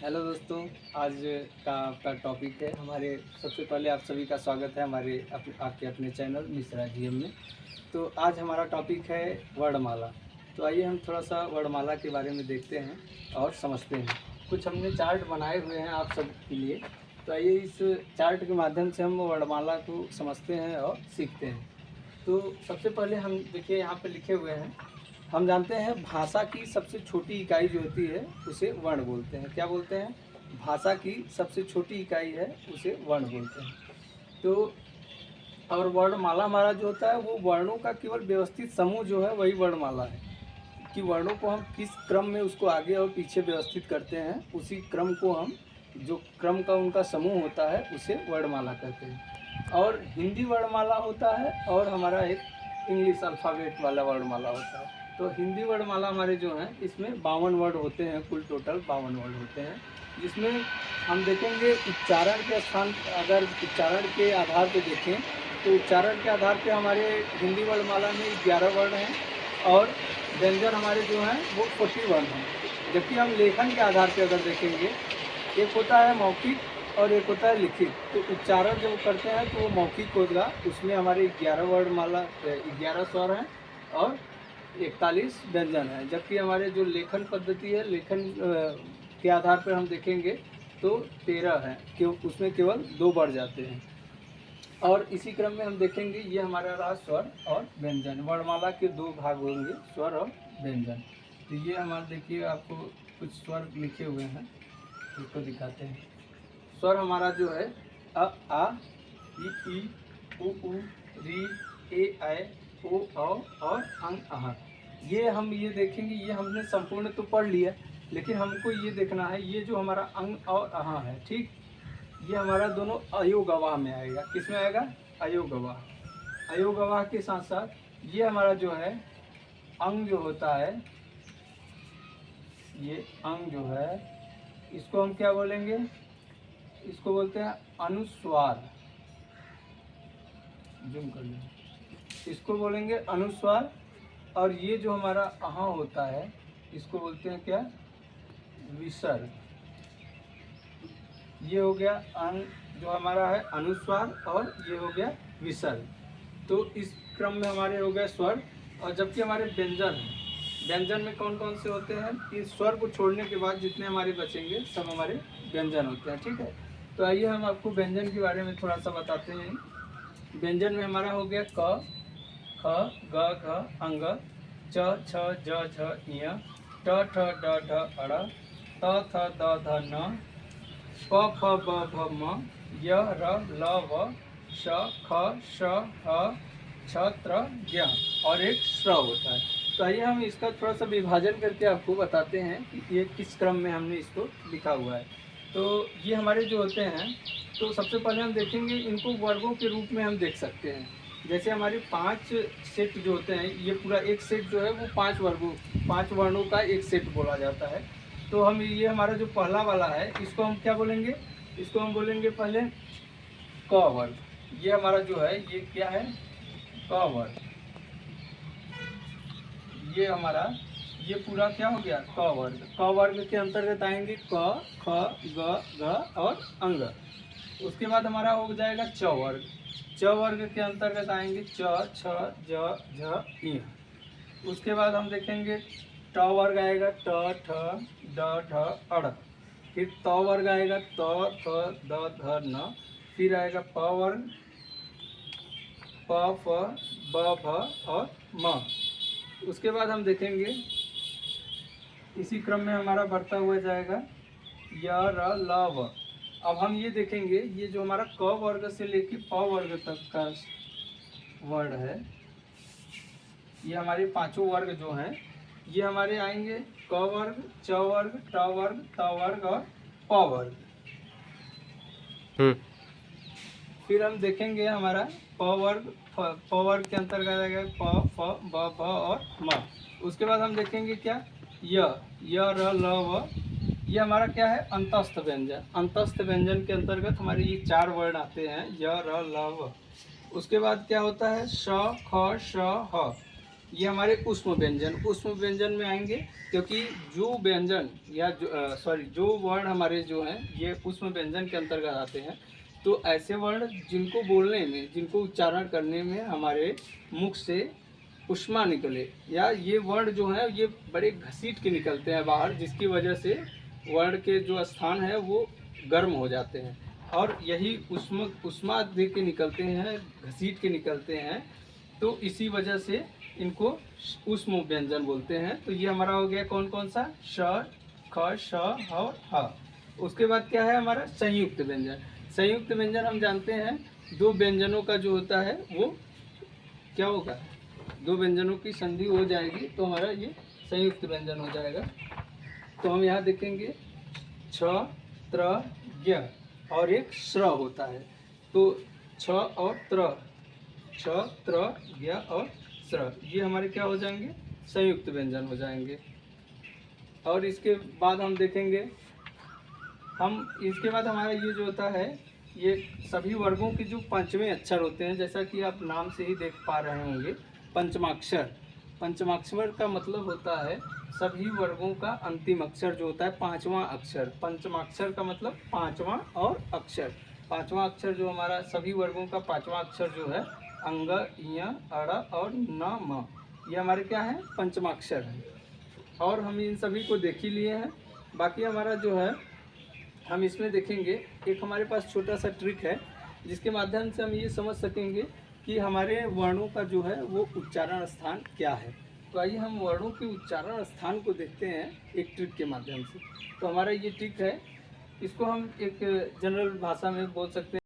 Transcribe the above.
Hello दोस्तों। आज का आपका टॉपिक है हमारे। सबसे पहले आप सभी का स्वागत है हमारे आपके अपने चैनल मिश्रा जीएम में। तो आज हमारा टॉपिक है वर्णमाला। तो आइए हम थोड़ा सा वर्णमाला के बारे में देखते हैं और समझते हैं। कुछ हमने चार्ट बनाए हुए हैं आप सब के लिए। तो आइए इस चार्ट के माध्यम से हम वर्णमाला को समझते हैं और सीखते हैं। तो सबसे पहले हम देखिए यहाँ पे लिखे हुए हैं। हम जानते हैं भाषा की सबसे छोटी इकाई जो होती है उसे वर्ण बोलते हैं। क्या बोलते हैं? भाषा की सबसे छोटी इकाई है उसे वर्ण बोलते हैं। तो और वर्णमाला हमारा जो होता है वो वर्णों का केवल व्यवस्थित समूह जो है वही वर्णमाला है। कि वर्णों को हम किस क्रम में उसको आगे और पीछे व्यवस्थित करते हैं, उसी क्रम को हम जो क्रम का उनका समूह होता है उसे वर्णमाला कहते हैं। और हिंदी वर्णमाला होता है और हमारा एक इंग्लिश अल्फ़ाबेट वाला वर्णमाला होता है। तो हिंदी वर्णमाला हमारे जो हैं इसमें 52 वर्ड होते हैं, कुल टोटल 52 वर्ड होते हैं। जिसमें हम देखेंगे उच्चारण के स्थान, अगर उच्चारण के आधार पर देखें तो उच्चारण के आधार पर हमारे हिंदी वर्णमाला में 11 वर्ण हैं और व्यंजन हमारे जो हैं वो 41 हैं। जबकि हम लेखन के आधार पर अगर देखेंगे, एक होता है मौखिक और एक होता है लिखित। तो उच्चारण जब करते हैं तो वो मौखिक होगा, उसमें हमारे 11 वर्णमाला 11 स्वर हैं और 41 व्यंजन है। जबकि हमारे जो लेखन पद्धति है, लेखन के आधार पर हम देखेंगे तो 13 है, क्यों उसमें केवल 2 बढ़ जाते हैं। और इसी क्रम में हम देखेंगे ये हमारा रहा स्वर और व्यंजन। वर्णमाला के 2 भाग होंगे, स्वर और व्यंजन। तो ये हमारा देखिए आपको कुछ स्वर लिखे हुए हैं, इसको दिखाते हैं। स्वर हमारा जो है अ आ इ उ री ए ऐ ओ औ और अंग अह। ये हम ये देखेंगे, ये हमने संपूर्ण तो पढ़ लिया, लेकिन हमको ये देखना है ये जो हमारा अंग और अह है, ठीक, ये हमारा दोनों अयो गवाह में आएगा। किस में आएगा? अयो गवाह। अयो गवाह के साथ साथ ये हमारा जो है अंग जो होता है, ये अंग जो है इसको हम क्या बोलेंगे? इसको बोलते हैं अनुस्वार। जूम कर लें, इसको बोलेंगे अनुस्वार। और ये जो हमारा अह होता है इसको बोलते हैं क्या? विसर्ग। ये हो गया अंग जो हमारा है अनुस्वार और ये हो गया विसर्ग। तो इस क्रम में हमारे हो गए स्वर। और जबकि हमारे व्यंजन हैं, व्यंजन में कौन कौन से होते हैं? इस स्वर को छोड़ने के बाद जितने हमारे बचेंगे सब हमारे व्यंजन होते हैं, ठीक है। तो आइए हम आपको व्यंजन के बारे में थोड़ा सा बताते हैं। व्यंजन में हमारा हो गया क, ख, ग, घ, अंग, च, छ, ज, झ, ञ, ट, ठ, ड, ढ, अड़, त, थ, द, ध, न, प, फ, ब, भ, म, य, र, ल, व, श, ख, श, ह, छ, त्र, ज्ञ और एक श्र होता है। तो आइए हम इसका थोड़ा सा विभाजन करके आपको बताते हैं कि ये किस क्रम में हमने इसको लिखा हुआ है। तो ये हमारे जो होते हैं, तो सबसे पहले हम देखेंगे इनको वर्गों के रूप में हम देख सकते हैं। जैसे हमारे 5 सेट जो होते हैं, ये पूरा एक सेट जो है वो 5 वर्णों का एक सेट बोला जाता है। तो हम ये हमारा जो पहला वाला है इसको हम क्या बोलेंगे? इसको हम बोलेंगे पहले क वर्ग। ये हमारा जो है ये क्या है? क वर्ग। ये हमारा ये पूरा क्या हो गया? क वर्ग। क वर्ग के अंतर्गत आएंगे क, ख, ग, घ और अंग। उसके बाद हमारा हो जाएगा च वर्ग। च वर्ग के अंतर्गत आएंगे च, छ, ज, झ, ञ। उसके बाद हम देखेंगे ट वर्ग आएगा ट, ठ, ड, ढ, अड़। फिर त वर्ग आएगा त, थ, द, ध, न। फिर आएगा प वर्ग, प, फ, ब, भ और म। उसके बाद हम देखेंगे इसी क्रम में हमारा बढ़ता हुआ जाएगा य, र, ल, व। अब हम ये देखेंगे ये जो हमारा क वर्ग से लेके प वर्ग तक का वर्ड है, ये हमारे 5 वर्ग जो हैं ये हमारे आएंगे क वर्ग, च वर्ग, ट वर्ग, त वर्ग और प वर्ग। फिर हम देखेंगे हमारा प वर्ग। प वर्ग के अंतर्गत आएगा प, फ, ब, भ और म। उसके बाद हम देखेंगे क्या? य, र, ल, व। ये हमारा क्या है? अंतस्थ व्यंजन। अंतस्थ व्यंजन के अंतर्गत हमारे ये 4 वर्ण आते हैं य, र, ल, व। उसके बाद क्या होता है? श, ख, श, ह। ये हमारे उष्म व्यंजन में आएंगे, क्योंकि जो व्यंजन या जो वर्ण हमारे जो हैं ये उष्म व्यंजन के अंतर्गत आते हैं। तो ऐसे वर्ण जिनको बोलने में, जिनको उच्चारण करने में हमारे मुख से ऊष्मा निकले, या ये वर्ण जो है ये बड़े घसीट के निकलते हैं बाहर, जिसकी वजह से वर्ण के जो स्थान है वो गर्म हो जाते हैं, और यही ऊष्मा दे के निकलते हैं, घसीट के निकलते हैं। तो इसी वजह से इनको ऊष्म व्यंजन बोलते हैं। तो ये हमारा हो गया कौन कौन सा, श, ख, श और ह। उसके बाद क्या है हमारा संयुक्त व्यंजन। संयुक्त व्यंजन हम जानते हैं दो व्यंजनों का जो होता है वो क्या होगा, दो व्यंजनों की संधि हो जाएगी तो हमारा ये संयुक्त व्यंजन हो जाएगा। तो हम यहाँ देखेंगे छ, त्र, य और एक श्र होता है। तो छ और त्र, छ, त्र, य और श्र, ये हमारे क्या हो जाएंगे, संयुक्त व्यंजन हो जाएंगे। और इसके बाद हम देखेंगे, इसके बाद हमारा ये जो होता है, ये सभी वर्गों के जो पांचवें अक्षर होते हैं, जैसा कि आप नाम से ही देख पा रहे होंगे, पंचमाक्षर। पंचमाक्षर का मतलब होता है सभी वर्गों का अंतिम अक्षर जो होता है पांचवा अक्षर। पंचमाक्षर का मतलब पांचवा और अक्षर। पांचवा अक्षर जो हमारा सभी वर्गों का पांचवा अक्षर जो है अंग, य, अड़ और न, म, ये हमारे क्या है, पंचमाक्षर है। और हम इन सभी को देख ही लिए हैं। बाकी हमारा जो है हम इसमें देखेंगे, एक हमारे पास छोटा सा ट्रिक है जिसके माध्यम से हम ये समझ सकेंगे कि हमारे वर्णों का जो है वो उच्चारण स्थान क्या है। तो आइए हम वर्णों के उच्चारण स्थान को देखते हैं एक ट्रिक के माध्यम से। तो हमारा ये ट्रिक है, इसको हम एक जनरल भाषा में बोल सकते हैं